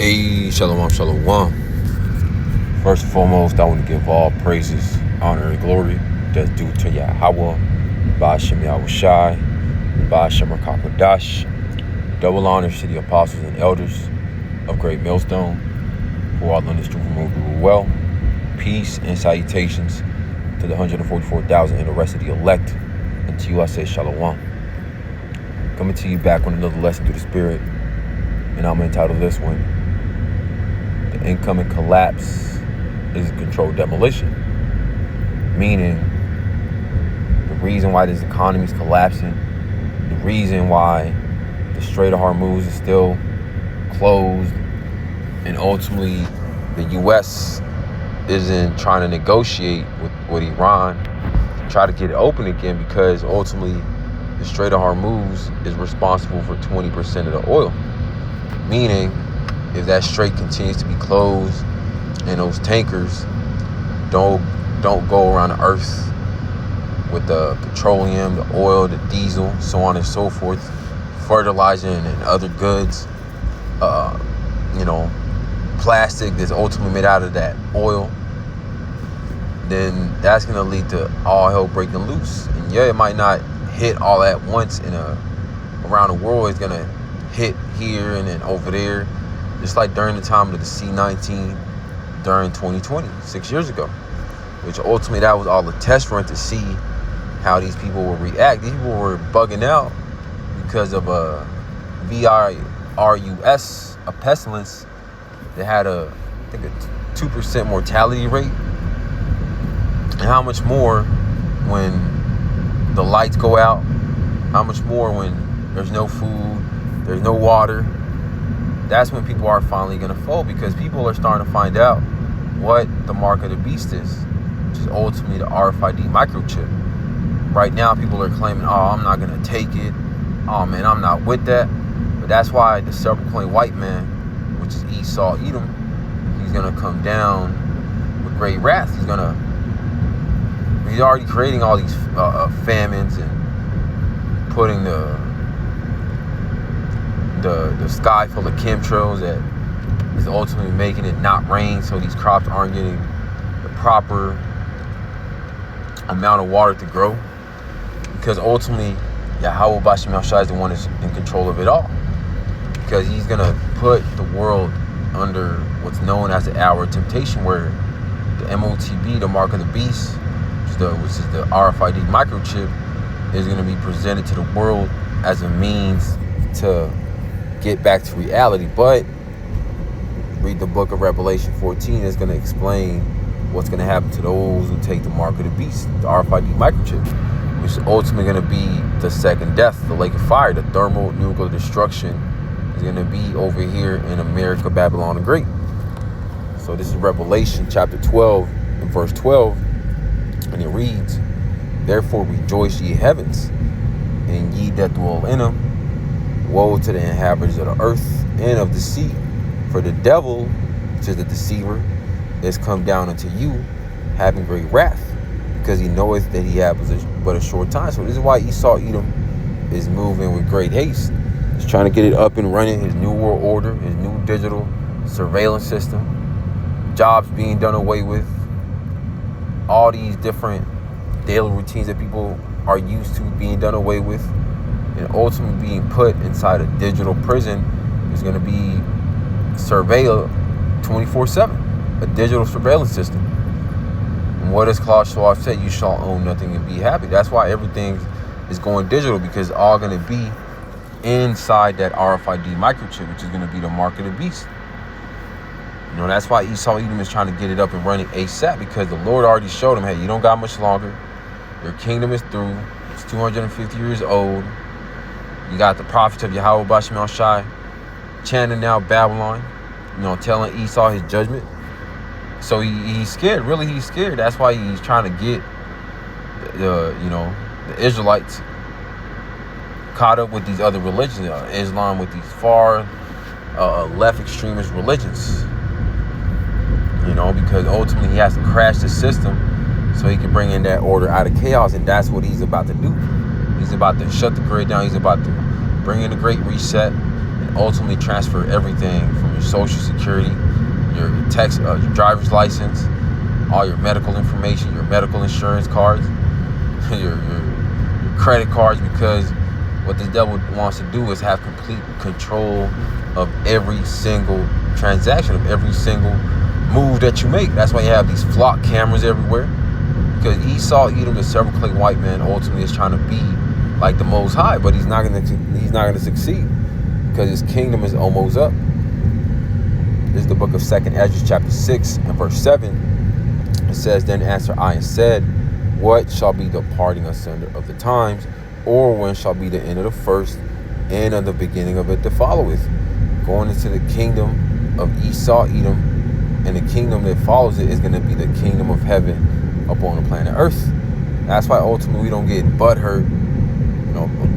Hey, shalom, shalom. First and foremost, I want to give all praises, honor, and glory that's due to Yahweh, Ba'ashem Yahushai, Ba'ashem Rakakadash. Double honors to the apostles and elders of Great Millstone, who all in this truth removed rule well. Peace and salutations to the 144,000 and the rest of the elect. And to you I say shalom. Coming to you back with another lesson through the Spirit. And I'm going to entitle this one, The Incoming Collapse is a Controlled Demolition. Meaning, the reason why this economy is collapsing, the reason why the Strait of Hormuz is still closed, and ultimately the U.S. isn't trying to negotiate with Iran to try to get it open again, because ultimately the Strait of Hormuz is responsible for 20% of the oil. Meaning, if that strait continues to be closed and those tankers don't go around the earth with the petroleum, the oil, the diesel, so on and so forth, fertilizer and other goods, plastic that's ultimately made out of that oil, then that's going to lead to all hell breaking loose. And yeah, it might not hit all at once around the world. It's going to hit here and then over there, just like during the time of the C-19 during 2020, 6 years ago, which ultimately that was all a test run to see how these people will react. These people were bugging out because of a virus, a pestilence that had a 2% mortality rate. And how much more when the lights go out? How much more when there's no food, there's no water? That's when people are finally going to fold, because people are starting to find out what the mark of the beast is, which is ultimately the RFID microchip. Right now, people are claiming, I'm not going to take it. Oh, man, I'm not with that. But that's why the self-proclaimed white man, which is Esau Edom, he's going to come down with great wrath. He's already creating all these famines and putting the sky full of chemtrails that is ultimately making it not rain, so these crops aren't getting the proper amount of water to grow, because ultimately Yahweh Ba'ashem Yahushai is the one that's in control of it all, because he's going to put the world under what's known as the hour of temptation, where the MOTB, the mark of the beast, which is the RFID microchip, is going to be presented to the world as a means to get back to reality. But read the book of Revelation 14, is going to explain what's going to happen to those who take the mark of the beast, the RFID microchip, which is ultimately going to be the second death, the lake of fire, the thermonuclear destruction is going to be over here in America, Babylon the Great. So this is Revelation chapter 12 and verse 12, and it reads, "Therefore rejoice, ye heavens, and ye that dwell in them. Woe to the inhabitants of the earth and of the sea, for the devil, which is the deceiver, is come down unto you, having great wrath, because he knoweth that he hath but a short time." So this is why Esau Edom is moving with great haste. He's trying to get it up and running, his new world order, his new digital surveillance system, jobs being done away with, all these different daily routines that people are used to being done away with, and ultimately being put inside a digital prison is going to be surveilled 24/7, a digital surveillance system. And what does Klaus Schwab say? You shall own nothing and be happy. That's why everything is going digital, because it's all going to be inside that RFID microchip, which is going to be the mark of the beast. That's why Esau Edom is trying to get it up and running ASAP, because the Lord already showed him, hey, you don't got much longer. Your kingdom is through. It's 250 years old. You got the prophets of Yahweh Ba'ashem Yahushai chanting out Babylon, telling Esau his judgment. So he's scared. Really, he's scared. That's why he's trying to get the Israelites caught up with these other religions, Islam with these far left extremist religions. Because ultimately he has to crash the system so he can bring in that order out of chaos, and that's what he's about to do. He's about to shut the grid down. He's about to bring in a great reset and ultimately transfer everything from your social security, your tax, your driver's license, all your medical information, your medical insurance cards, your credit cards, because what this devil wants to do is have complete control of every single transaction, of every single move that you make. That's why you have these flock cameras everywhere, because Esau, Edom, the seven-clay white man, ultimately is trying to be like the Most High, but he's not going to succeed, because his kingdom is almost up. This is the book of 2nd Ezra, chapter 6 and verse 7. It says, "Then answered I and said, What shall be the parting asunder of the times, or when shall be the end of the first, and of the beginning of it that followeth? Going into the kingdom of Esau, Edom, and the kingdom that follows it is going to be the kingdom of heaven upon the planet Earth." That's why ultimately we don't get butthurt,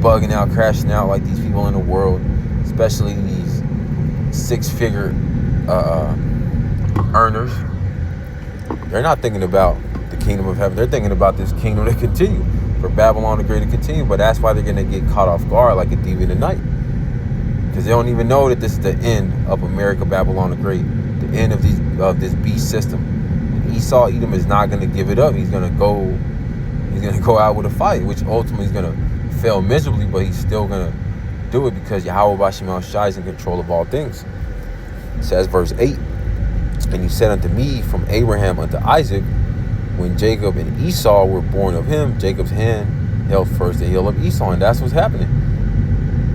bugging out, crashing out like these people in the world, especially these six-figure earners. They're not thinking about the kingdom of heaven. They're thinking about this kingdom to continue, for Babylon the Great to continue. But that's why they're going to get caught off guard like a thief in the night, because they don't even know that this is the end of America, Babylon the Great, the end of this beast system. And Esau, Edom, is not going to give it up. He's going to go out with a fight, which ultimately is going to fail miserably, but he's still going to do it, because Yahweh Bashim Shai is in control of all things. It says, verse 8, "And he said unto me, from Abraham unto Isaac, when Jacob and Esau were born of him, Jacob's hand held first the heel of Esau." And that's what's happening.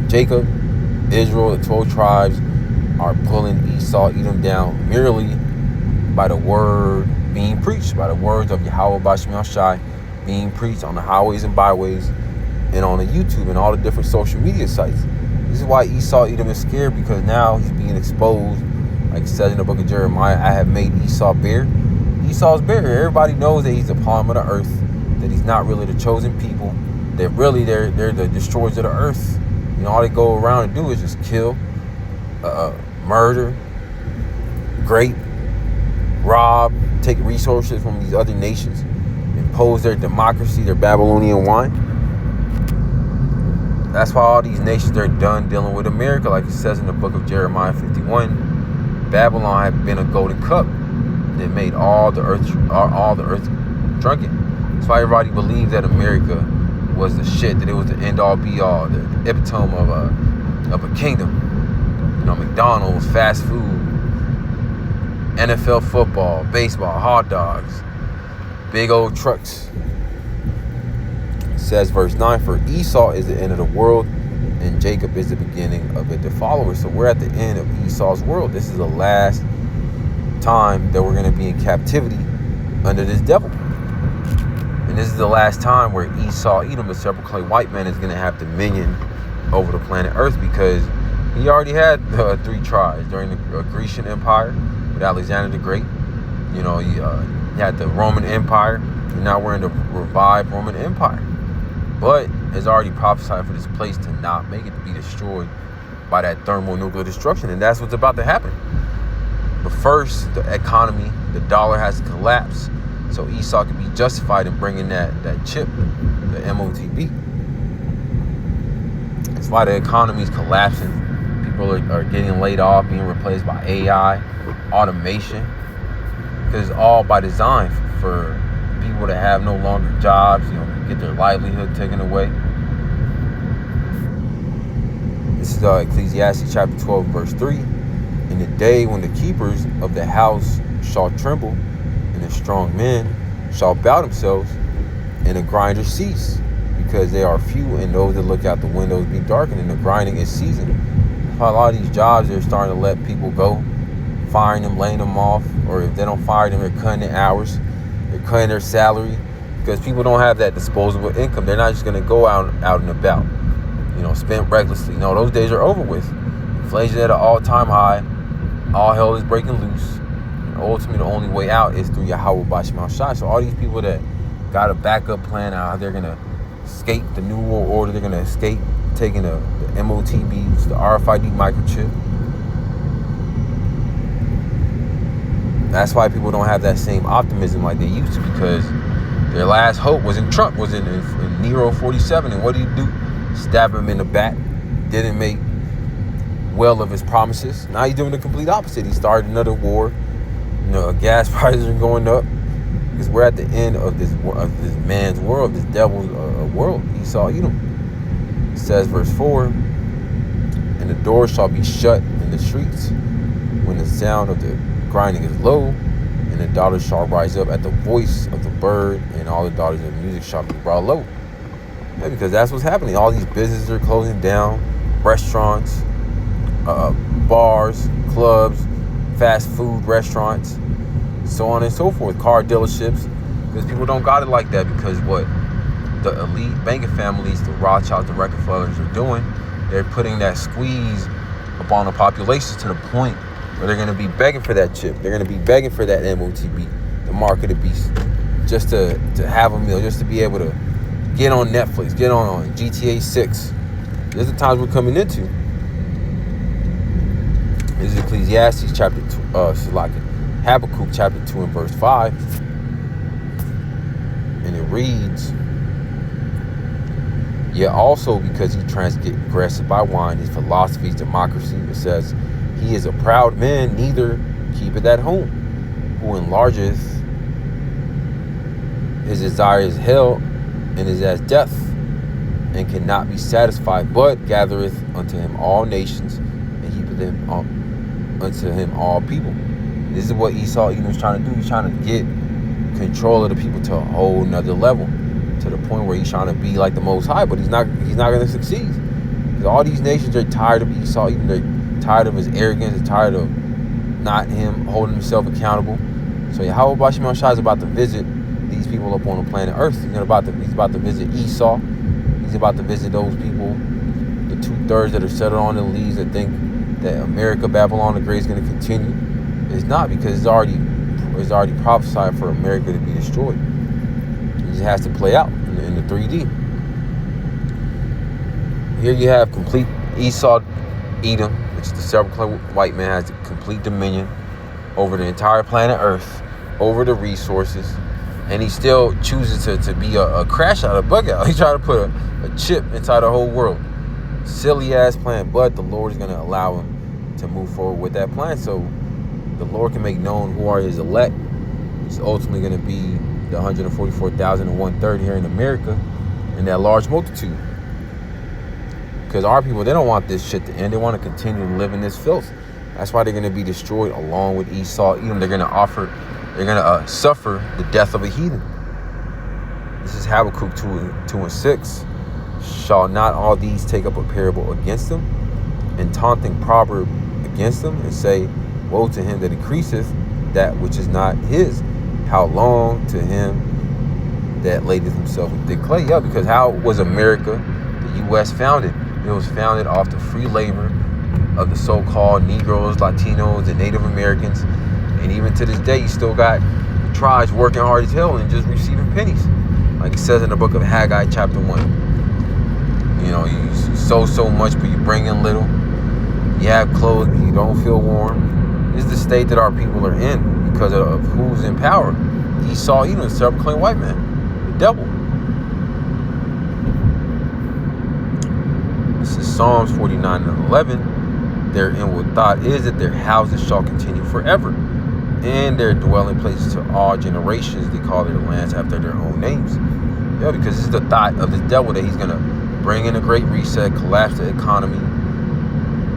Jacob, Israel, the 12 tribes are pulling Esau, Edom down merely by the word being preached, by the words of Yahweh Bashim Shai being preached on the highways and byways and on the YouTube and all the different social media sites. This is why Esau, Edom is scared, because now he's being exposed. Like it says in the book of Jeremiah, "I have made Esau bare." Esau's bare. Everybody knows that he's the palm of the earth, that he's not really the chosen people, that really they're the destroyers of the earth. All they go around and do is just kill, murder, rape, rob, take resources from these other nations, impose their democracy, their Babylonian wine. That's why all these nations are done dealing with America. Like it says in the book of Jeremiah 51, Babylon had been a golden cup that made all the earth drunken. That's why everybody believed that America was the shit, that it was the end all be all, the epitome of a kingdom. McDonald's, fast food, NFL football, baseball, hot dogs, big old trucks. It says verse 9, "For Esau is the end of the world, and Jacob is the beginning of it, the follower." So we're at the end of Esau's world. This is the last time that we're going to be in captivity under this devil. And this is the last time where Esau, Edom, the seven-clay white man, is going to have dominion over the planet Earth, because he already had 3 tribes during the Grecian Empire with Alexander the Great. He had the Roman Empire, and now we're in the revived Roman Empire. But it's already prophesied for this place to not make it, to be destroyed by that thermonuclear destruction. And that's what's about to happen. But first, the economy, the dollar has to collapse, so Esau can be justified in bringing that chip, the MOTB. That's why the economy is collapsing. People are getting laid off, being replaced by AI, automation. Because it's all by design for people that have no longer jobs, get their livelihood taken away. This is Ecclesiastes chapter 12, verse 3. "In the day when the keepers of the house shall tremble, and the strong men shall bow themselves, and the grinders cease, because they are few, and those that look out the windows be darkened, and the grinding is seasoned." A lot of these jobs, they're starting to let people go, firing them, laying them off, or if they don't fire them, they're cutting their hours, they're cutting their salary, because people don't have that disposable income. They're not just going to go out and about, spend recklessly. No, those days are over with. Inflation at an all-time high. All hell is breaking loose. And ultimately, the only way out is through Yahweh Bashim Shai. So all these people that got a backup plan out, they're going to escape the New World Order. They're going to escape taking the MOTBs, the RFID microchip. That's why people don't have that same optimism like they used to, because their last hope was in Trump, was in Nero 47. And what did he do? Stab him in the back. Didn't make well of his promises. Now he's doing the complete opposite. He started another war. Gas prices are going up because we're at the end of this man's world, this devil's world. Esau, Edom. It says, verse 4, and the doors shall be shut in the streets when the sound of the grinding is low, and the daughters shall rise up at the voice of the bird, and all the daughters of music shall be brought low. Yeah, because that's what's happening. All these businesses are closing down, restaurants, bars, clubs, fast food restaurants, so on and so forth, car dealerships, because people don't got it like that, because what the elite banking families, the Rothschilds, the Rockefellers are doing, they're putting that squeeze upon the population to the point where they're going to be begging for that chip. They're going to be begging for that MOTB, the mark of the beast, just to have a meal, just to be able to get on Netflix, get on GTA 6. These are the times we're coming into. This is Ecclesiastes chapter 2, Habakkuk chapter 2 and verse 5. And it reads, yet also because he transgressed by wine, his philosophy is democracy. It says, he is a proud man, neither keepeth at home, who enlargeth his desire is hell, and is as death, and cannot be satisfied, but gathereth unto him all nations, and heapeth them up unto him all people. This is what Esau was trying to do. He's trying to get control of the people to a whole nother level, to the point where he's trying to be like the Most High, but he's not going to succeed. Because all these nations are tired of Esau. Even they're tired of his arrogance. They're tired of not him holding himself accountable. So Yahweh Bashim Al-Shai is about to visit these people up on the planet Earth. He's about to visit Esau. He's about to visit those people, the 2/3 that are settled on the leaves, that think that America, Babylon the Great is going to continue. It's not, because it's already prophesied for America to be destroyed. It just has to play out in the 3D. Here you have complete Esau, Edom, which is the several white man, has complete dominion over the entire planet Earth, over the resources, and he still chooses to be a crash out, a bug out. He's trying to put a chip inside the whole world. Silly ass plan, but the Lord is going to allow him to move forward with that plan, so the Lord can make known who are his elect. It's ultimately going to be the 144,000 and 1/3 here in America, and that large multitude. Because our people, they don't want this shit to end. They want to continue to live in this filth. That's why they're going to be destroyed along with Esau, Edom. They're going to suffer the death of a heathen. This is Habakkuk 2 and 6. Shall not all these take up a parable against them, and taunting proverb against them, and say, woe to him that increaseth that which is not his. How long to him that ladeth himself with thick clay? Yeah, because how was America, the U.S., founded? It was founded off the free labor of the so-called Negroes, Latinos, and Native Americans. And even to this day, you still got tribes working hard as hell and just receiving pennies. Like it says in the book of Haggai, chapter 1. You sow so much, but you bring in little. You have clothes, but you don't feel warm. This is the state that our people are in because of who's in power. Esau, the self-proclaimed white man, the devil. This is Psalms 49 and 11. Their inward thought is that their houses shall continue forever, and their dwelling places to all generations. They call their lands after their own names. Yeah, because this is the thought of the devil, that he's going to bring in a great reset, collapse the economy,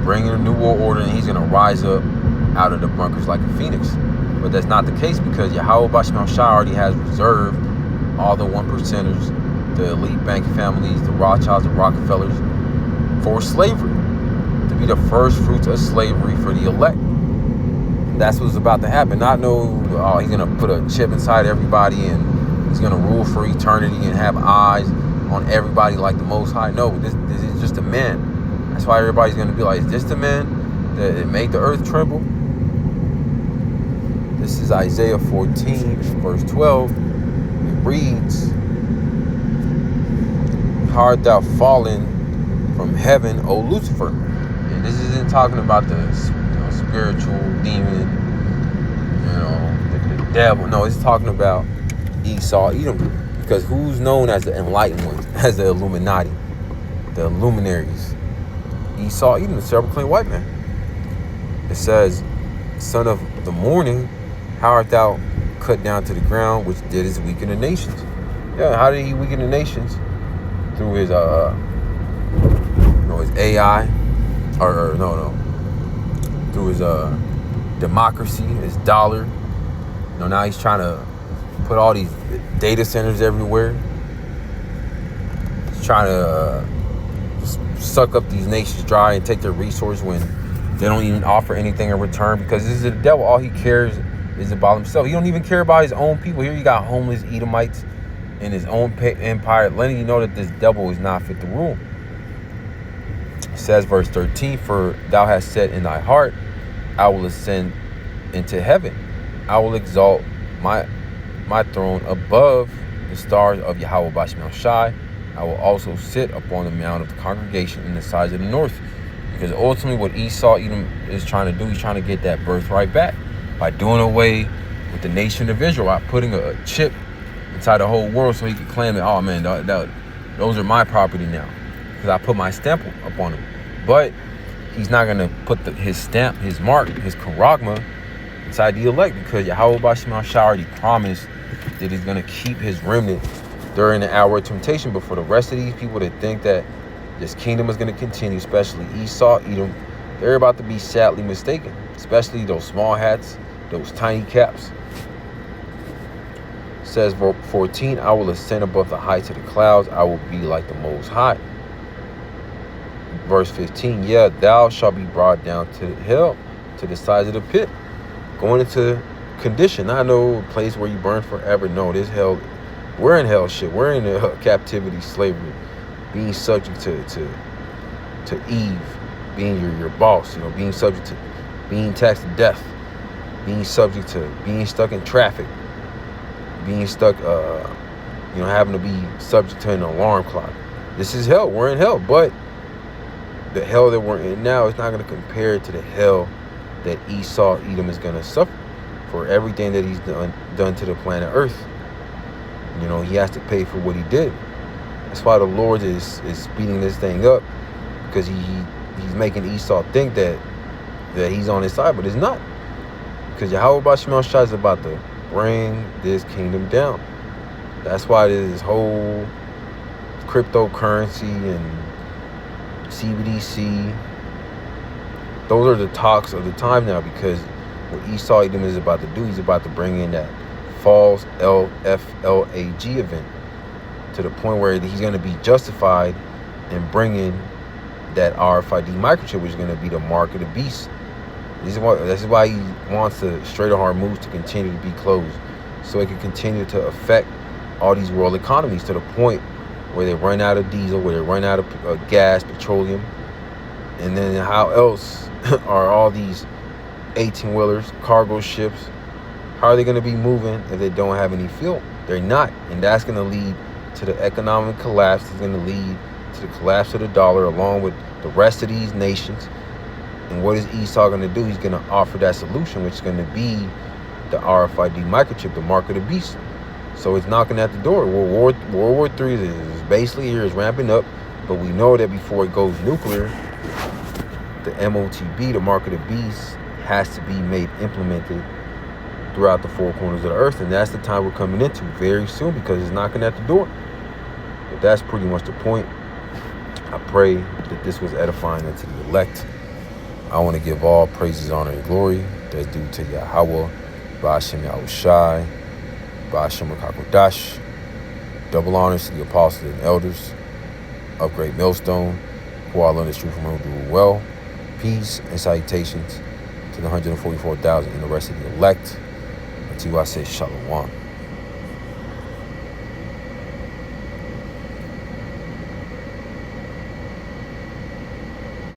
bring in a new world order, and he's going to rise up out of the bunkers like a phoenix. But that's not the case, because Yahweh Bashim Al-Shai already has reserved all the 1%ers, the elite bank families, the Rothschilds, the Rockefellers, for slavery, to be the first fruits of slavery for the elect. That's what's about to happen. Not he's going to put a chip inside everybody and he's going to rule for eternity and have eyes on everybody like the Most High. No, this is just a man. That's why everybody's going to be like, is this the man that made the earth tremble? This is Isaiah 14, verse 12. It reads, art thou fallen from heaven, O Lucifer? And this isn't talking about the spiritual demon, the devil. No, it's talking about Esau, Edom. Because who's known as the enlightened ones, as the Illuminati, the luminaries? Esau, Edom, the self-proclaimed white man. It says, son of the morning, how art thou cut down to the ground, which didst weaken the nations? Yeah, how did he weaken the nations? Through his his AI, through his democracy, his dollar. Now he's trying to put all these data centers everywhere. He's trying to suck up these nations dry and take their resources when they don't even offer anything in return, because this is the devil. All he cares is about himself. He don't even care about his own people. Here you got homeless Edomites in his own empire, letting you know that this devil is not fit to rule. It says, verse 13, for thou hast said in thy heart, I will ascend into heaven. I will exalt my throne above the stars of Yahweh Bashim Shai. I will also sit upon the mount of the congregation in the sides of the north. Because ultimately what Esau Edom is trying to do, he's trying to get that birthright back by doing away with the nation of Israel, by putting a chip inside the whole world so he could claim that, oh man, those are my property now, because I put my stamp upon them. But he's not going to put his stamp, his mark, his charagma inside the elect, because Yahweh Bashim Shai already promised that he's going to keep his remnant during the hour of temptation. But for the rest of these people that think that this kingdom is going to continue, especially Esau, Edom, they're about to be sadly mistaken, especially those small hats, those tiny caps. It says, verse 14, I will ascend above the heights of the clouds. I will be like the Most High. Verse 15, yeah, thou shalt be brought down to hell, to the sides of the pit, going into condition. Not no place where you burn forever. No, this hell, we're in hell shit. We're in captivity, slavery, being subject to Eve, being your boss, being subject to being taxed to death, being subject to being stuck in traffic, being stuck, having to be subject to an alarm clock. This is hell. We're in hell, but the hell that we're in now is not going to compare to the hell that Esau Edom is going to suffer for everything that he's done to the planet Earth. He has to pay for what he did. That's why the Lord is speeding this thing up, because he's making Esau think that he's on his side, but it's not. Because Yahweh Bashim Shai is about to bring this kingdom down. That's why this whole cryptocurrency and CBDC, those are the talks of the time now, because what Esau Edom is about to do, he's about to bring in that false FLAG event to the point where he's going to be justified in bringing that RFID microchip, which is going to be the mark of the beast. This is why he wants the straight hard moves to continue to be closed, so it can continue to affect all these world economies to the point where they run out of diesel, where they run out of gas, petroleum. And then how else are all these 18-wheelers, cargo ships, how are they going to be moving if they don't have any fuel? They're not. And that's going to lead to the economic collapse. It's going to lead to the collapse of the dollar along with the rest of these nations. And what is Esau going to do? He's going to offer that solution, which is going to be the RFID microchip, the mark of the beast. So it's knocking at the door. World War III is basically here, is ramping up. But we know that before it goes nuclear, the MOTB, the mark of the beast, has to be implemented throughout the four corners of the earth. And that's the time we're coming into very soon, because it's knocking at the door. But that's pretty much the point. I pray that this was edifying unto the elect. I want to give all praises, honor, and glory that's due to Yahweh, Ba'ashem Yahushai, Ba'ashem Kakodash. Double honors to the apostles and elders of Great Millstone, who all learn this truth from whom do well. Peace and salutations to the 144,000 and the rest of the elect. Until I say Shalom.